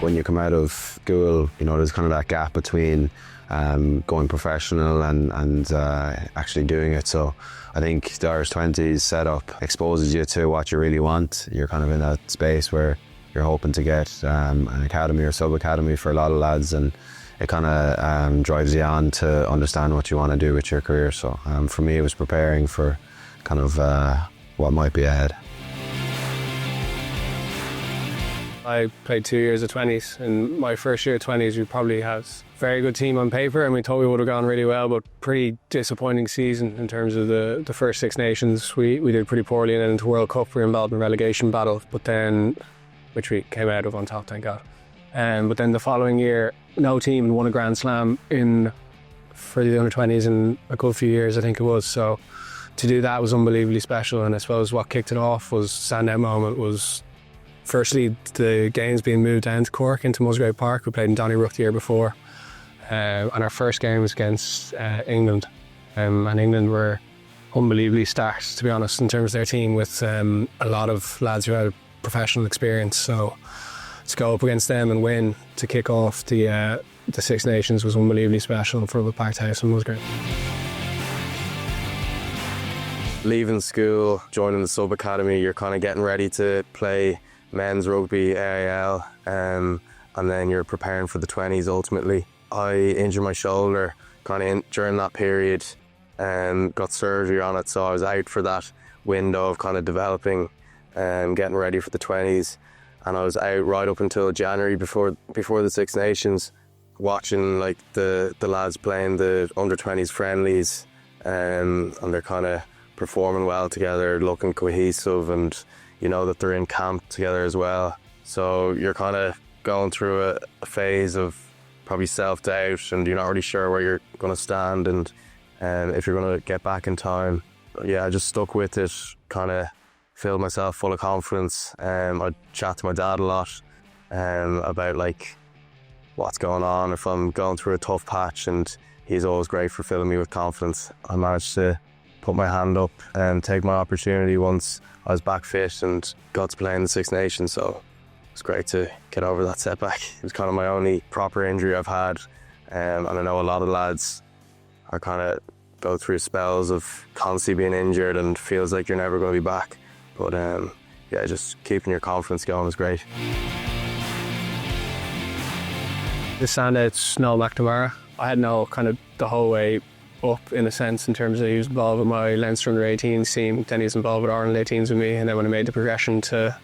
When you come out of school, you know, there's kind of that gap between going professional and actually doing it. So I think the Irish 20s setup exposes you to what you really want. You're kind of in that space where you're hoping to get an academy or sub-academy for a lot of lads, and it kind of drives you on to understand what you want to do with your career. So for me, it was preparing for kind of what might be ahead. I played 2 years of 20s. In my first year of 20s, we probably had a very good team on paper, and we thought we would have gone really well, but pretty disappointing season in terms of the first Six Nations. We did pretty poorly, and then into World Cup we were involved in a relegation battle, but then, which we came out of on top, thank God. But then the following year, no team won a Grand Slam for the under 20s in a good few years, I think it was. So to do that was unbelievably special, and I suppose what kicked it off was standout moment was firstly the games being moved down to Cork into Musgrave Park. We played in Donnybrook the year before, and our first game was against England, and England were unbelievably stacked, to be honest, in terms of their team, with a lot of lads who had professional experience. So to go up against them and win to kick off the Six Nations was unbelievably special for the packed house in Musgrave. Leaving school, joining the sub-academy, you're kind of getting ready to play men's rugby, AIL, and then you're preparing for the 20s ultimately. I injured my shoulder kind of during that period and got surgery on it, so I was out for that window of kind of developing and getting ready for the 20s, and I was out right up until January before the Six Nations, watching like the lads playing the under 20s friendlies, and they're kind of performing well together, looking cohesive, and you know that they're in camp together as well. So you're kind of going through a phase of probably self-doubt, and you're not really sure where you're going to stand and if you're going to get back in time. Yeah, I just stuck with it, kind of filled myself full of confidence. I chat to my dad a lot about like what's going on, if I'm going through a tough patch, and he's always great for filling me with confidence. I managed to put my hand up and take my opportunity once I was back fit and got to play in the Six Nations, so it was great to get over that setback. It was kind of my only proper injury I've had, and I know a lot of lads are kind of go through spells of constantly being injured and feels like you're never going to be back, but yeah, just keeping your confidence going was great. The standout's Noel McNamara. I had Noel kind of the whole way up, in a sense, in terms of he was involved with my Leinster under 18s team, then he was involved with Ireland 18s with me, and then when I made the progression to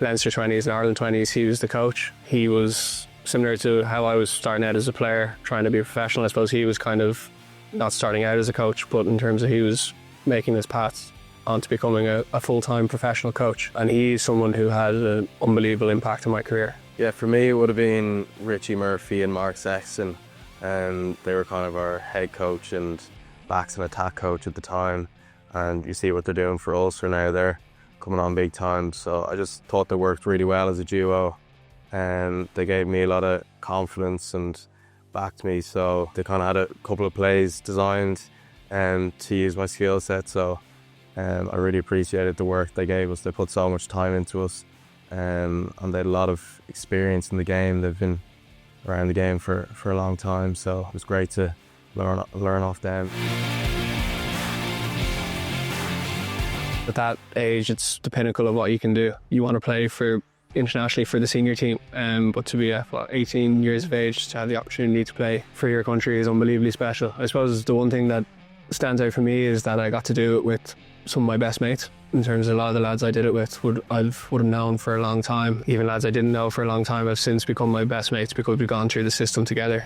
Leinster 20s and Ireland 20s, he was the coach. He was similar to how I was starting out as a player, trying to be a professional. I suppose he was kind of not starting out as a coach, but in terms of he was making his path onto becoming a full-time professional coach, and he's someone who had an unbelievable impact on my career. Yeah, for me it would have been Richie Murphy and Mark Sexton, and they were kind of our head coach and backs and attack coach at the time, and you see what they're doing for Ulster now. They're coming on big time, so I just thought they worked really well as a duo, and they gave me a lot of confidence and backed me, so they kind of had a couple of plays designed to use my skill set, so I really appreciated the work they gave us. They put so much time into us, and they had a lot of experience in the game. They've been around the game for a long time, so it was great to learn off them. At that age, it's the pinnacle of what you can do. You want to play for internationally for the senior team, but to be 18 years of age, to have the opportunity to play for your country is unbelievably special. I suppose the one thing that stands out for me is that I got to do it with some of my best mates. In terms of a lot of the lads I did it with would have known for a long time. Even lads I didn't know for a long time have since become my best mates because we've gone through the system together.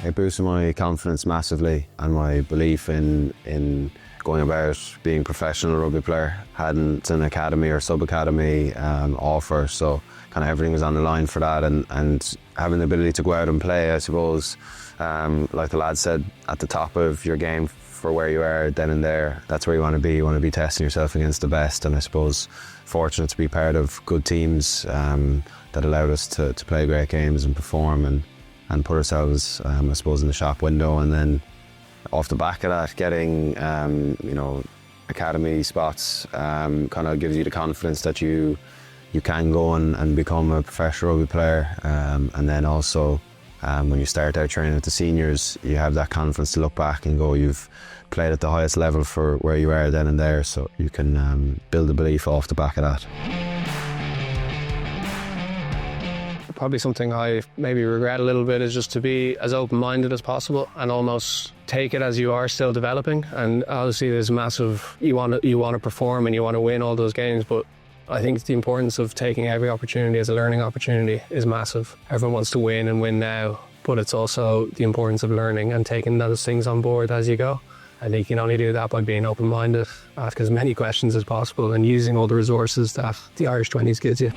It boosted my confidence massively, and my belief in going about being a professional rugby player. Hadn't an academy or sub-academy offer, so kind of everything was on the line for that, and having the ability to go out and play, I suppose, like the lad said, at the top of your game for where you are then and there. That's where you want to be. You want to be testing yourself against the best, and I suppose fortunate to be part of good teams that allowed us to play great games and perform and put ourselves, I suppose, in the shop window. And then off the back of that, getting academy spots kind of gives you the confidence that you you can go and become a professional rugby player. And then also when you start out training with the seniors, you have that confidence to look back and go, you've played at the highest level for where you are then and there, so you can build a belief off the back of that. Probably something I maybe regret a little bit is just to be as open-minded as possible and almost take it as you are still developing. And obviously there's massive, you want to perform and you want to win all those games, but I think the importance of taking every opportunity as a learning opportunity is massive. Everyone wants to win and win now, but it's also the importance of learning and taking those things on board as you go. I think you can only do that by being open-minded, ask as many questions as possible and using all the resources that the Irish 20s gives you.